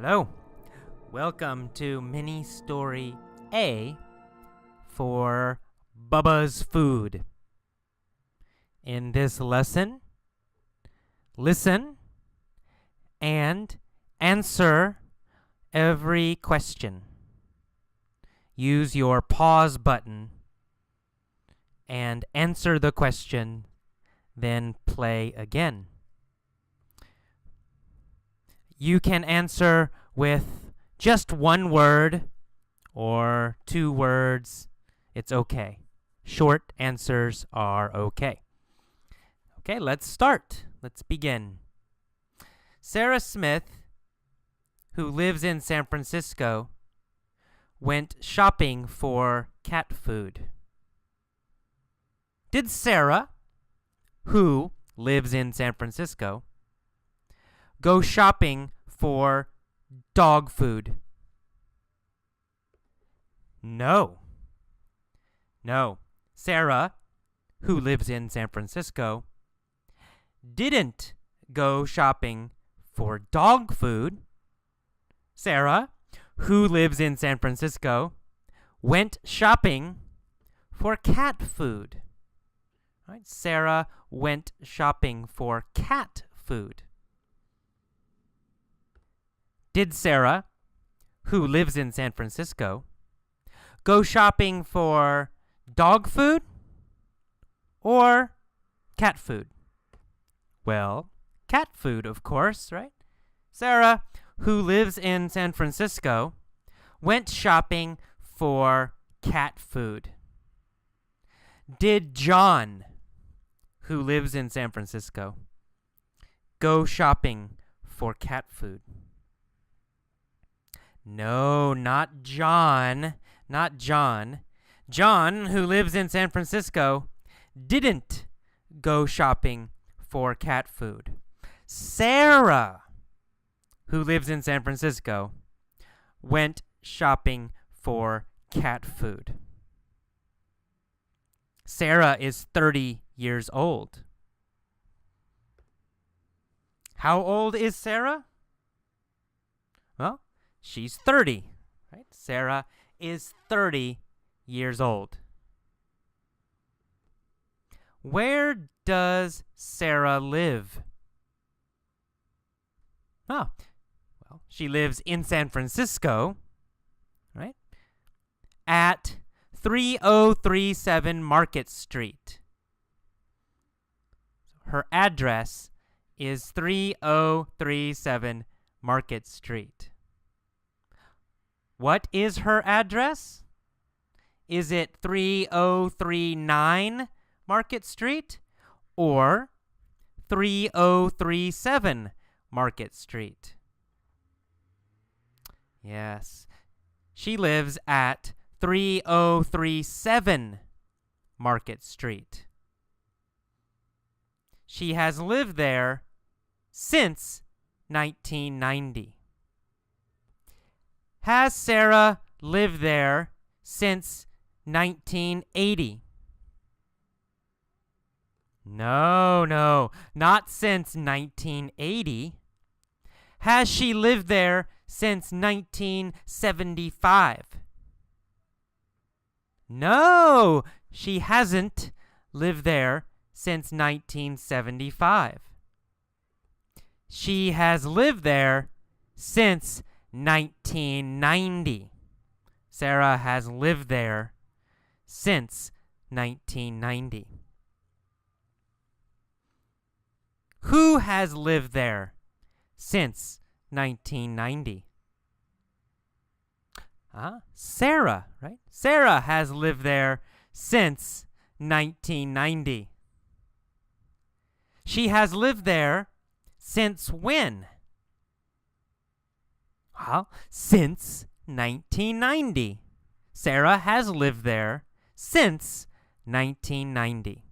Hello. Welcome to mini story A for Bubba's Food. In this lesson, listen and answer every question. Use your pause button and answer the question, then play again. You can answer with just one word or 2 words. It's okay. Short answers are okay. Okay, let's start. Let's begin. Sara Smith, who lives in San Francisco, went shopping for cat food. Did Sara, who lives in San Francisco, go shopping for dog food? No. Sara, who lives in San Francisco, didn't go shopping for dog food. Sara, who lives in San Francisco, went shopping for cat food. Right? Sara went shopping for cat food. Did Sara, who lives in San Francisco, go shopping for dog food or cat food? Well, cat food, of course, right? Sara, who lives in San Francisco, went shopping for cat food. Did John, who lives in San Francisco, go shopping for cat food? No, not John. Not John. John, who lives in San Francisco, didn't go shopping for cat food. Sara, who lives in San Francisco, went shopping for cat food. Sara is 30 years old. How old is Sara? Well, she's 30, right? Sara is 30 years old. Where does Sara live? Oh, well, she lives in San Francisco, right? At 3037 Market Street. Her address is 3037 Market Street. What is her address? Is it 3039 Market Street or 3037 Market Street? Yes, she lives at 3037 Market Street. She has lived there since 1990. Has Sara lived there since 1980? No, not since 1980. Has she lived there since 1975? No, she hasn't lived there since 1975. She has lived there since 1990. Sara has lived there since 1990. Who has lived there since 1990? Sara, right? Sara has lived there since 1990. She has lived there since when? Well, since 1990. Sara has lived there since 1990.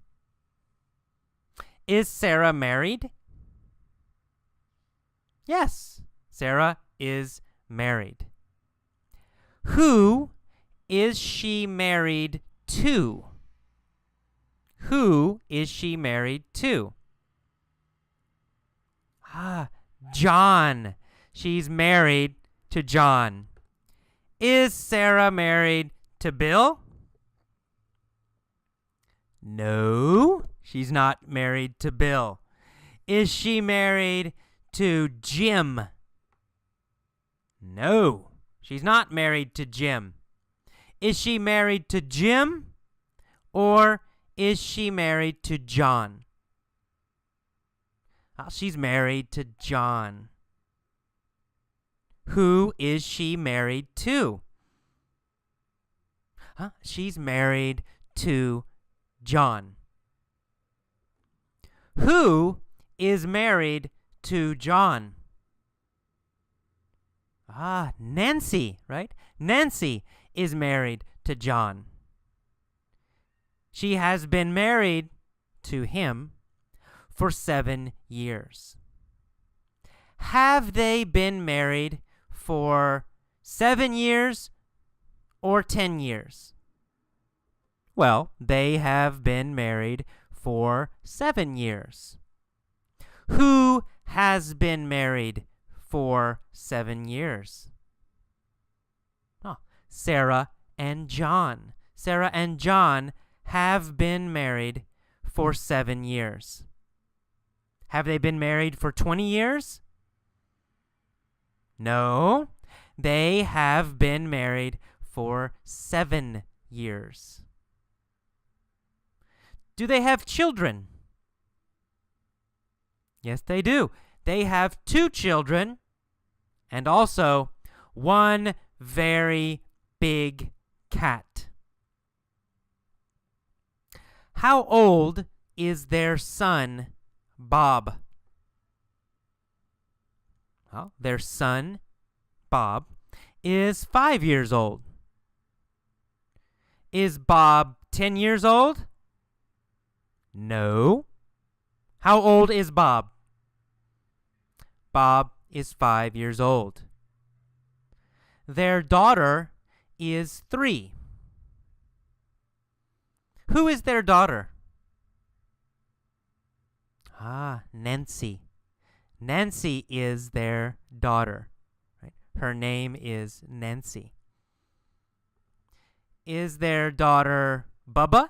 Is Sara married? Yes, Sara is married. Who is she married to? Who is she married to? John. She's married to John? Is Sara married to Bill? No, she's not married to Bill. Is she married to Jim? No, she's not married to Jim. Is she married to Jim, or is she married to John? She's married to John. Who is she married to? She's married to John. Who is married to John? Nancy, right? Nancy is married to John. She has been married to him for 7 years. Have they been married for 7 years or 10 years? Well, they have been married for 7 years. Who has been married for 7 years? Sara and John. Sara and John have been married for 7 years. Have they been married for 20 years? No, they have been married for 7 years. Do they have children? Yes, they do. They have 2 children and also 1 very big cat. How old is their son, Bob? Well, their son, Bob, is 5 years old. Is Bob 10 years old? No. How old is Bob? Bob is 5 years old. Their daughter is 3. Who is their daughter? Nancy. Nancy is their daughter. Right? Her name is Nancy. Is their daughter Bubba?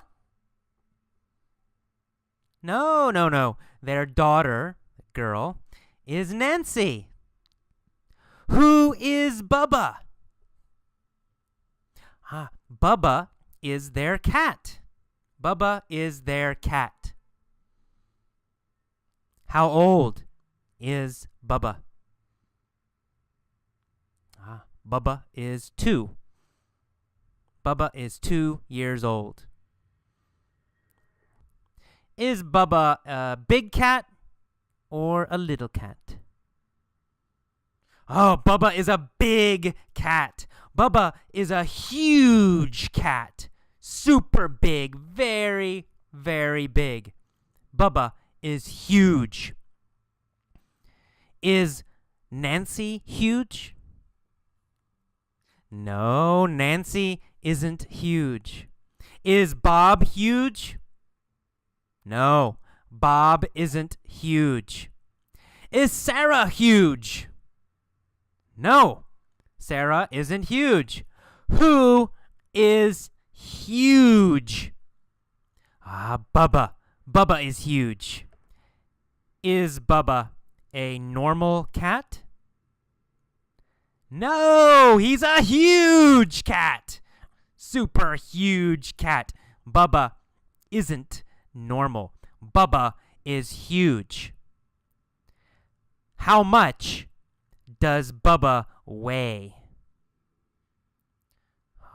No. Their daughter, girl, is Nancy. Who is Bubba? Bubba is their cat. Bubba is their cat. How old is Bubba? Bubba is 2. Bubba is 2 years old. Is Bubba a big cat or a little cat? Bubba is a big cat. Bubba is a huge cat. Super big. Very, very big. Bubba is huge. Is Nancy huge? No, Nancy isn't huge. Is Bob huge? No, Bob isn't huge. Is Sara huge? No, Sara isn't huge. Who is huge? Bubba. Bubba is huge. Is Bubba a normal cat? No, he's a huge cat. Super huge cat. Bubba isn't normal. Bubba is huge. How much does Bubba weigh?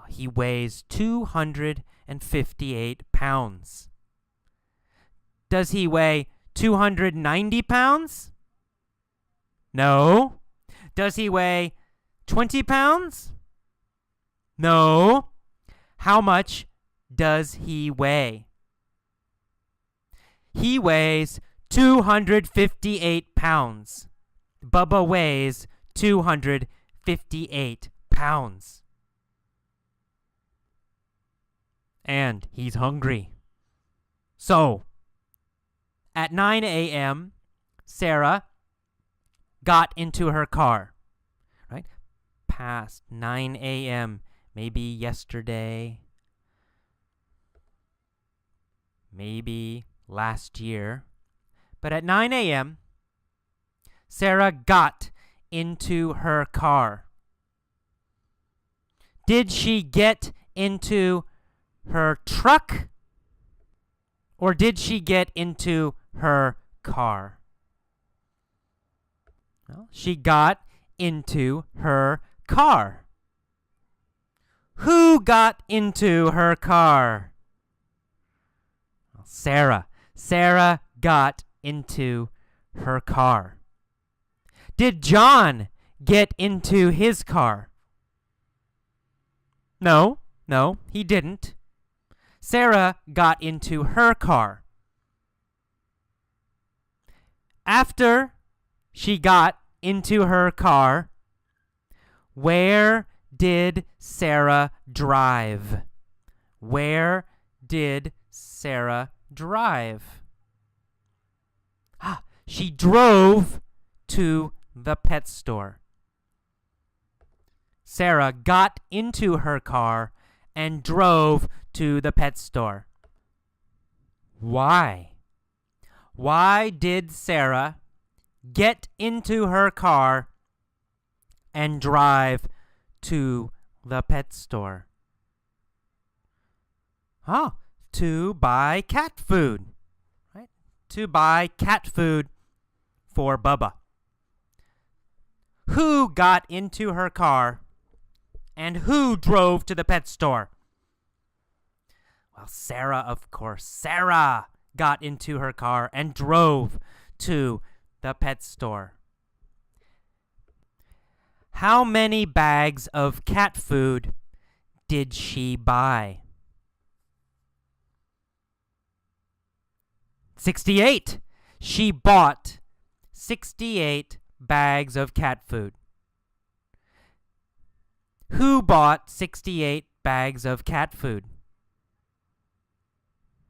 He weighs 258 pounds. Does he weigh 290 pounds? No. Does he weigh 20 pounds? No. How much does he weigh? He weighs 258 pounds. Bubba weighs 258 pounds. And he's hungry. So, at 9 a.m., Sara got into her car, right? past 9 a.m., maybe yesterday, maybe last year. But at 9 a.m., Sara got into her car. Did she get into her truck, or did she get into her car? Well, she got into her car. Who got into her car? Well, Sara. Sara got into her car. Did John get into his car? No, he didn't. Sara got into her car. After she got into her car, where did Sara drive? Where did Sara drive? She drove to the pet store. Sara got into her car and drove to the pet store. Why? Why did Sara get into her car and drive to the pet store? To buy cat food, right? To buy cat food for Bubba. Who got into her car and who drove to the pet store? Well, Sara, of course. Sara got into her car and drove to the pet store. How many bags of cat food did she buy? 68. She bought 68 bags of cat food. Who bought 68 bags of cat food?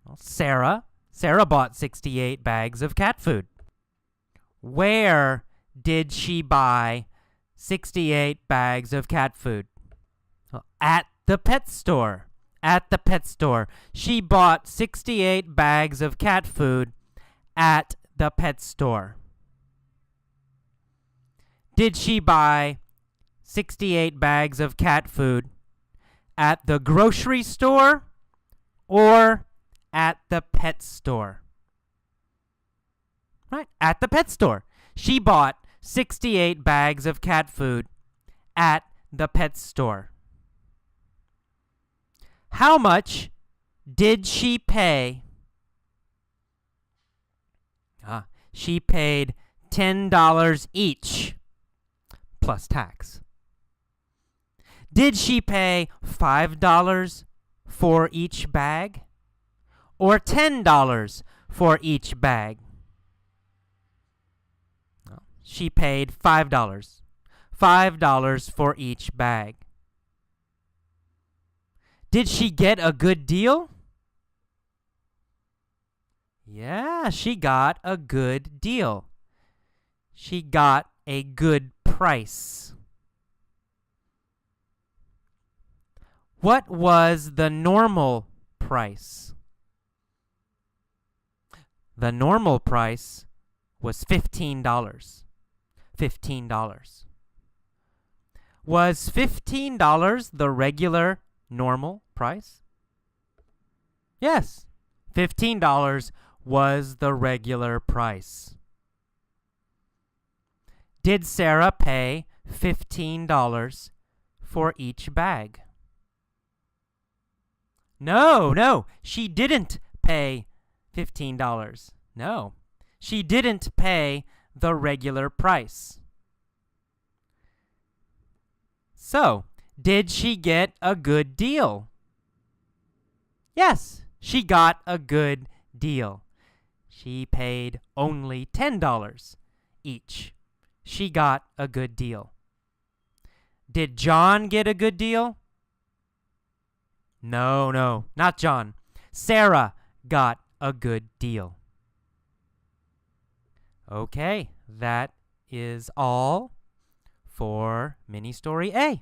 Well, Sara. Sara bought 68 bags of cat food. Where did she buy 68 bags of cat food? Well, at the pet store. At the pet store. She bought 68 bags of cat food at the pet store. Did she buy 68 bags of cat food at the grocery store or at the pet store? Right, at the pet store. She bought 68 bags of cat food at the pet store. How much did she pay? She paid $10 each, plus tax. Did she pay $5 for each bag, or $10 for each bag? She paid $5. $5 for each bag. Did she get a good deal? Yeah, she got a good deal. She got a good price. What was the normal price? The normal price was $15. $15. Was $15 the regular normal price? Yes, $15 was the regular price. Did Sara pay $15 for each bag? No, she didn't pay $15. No, she didn't pay the regular price. So, did she get a good deal? Yes, she got a good deal. She paid only $10 each. She got a good deal. Did John get a good deal? No, not John. Sara got a good deal. Okay, that is all for mini story A.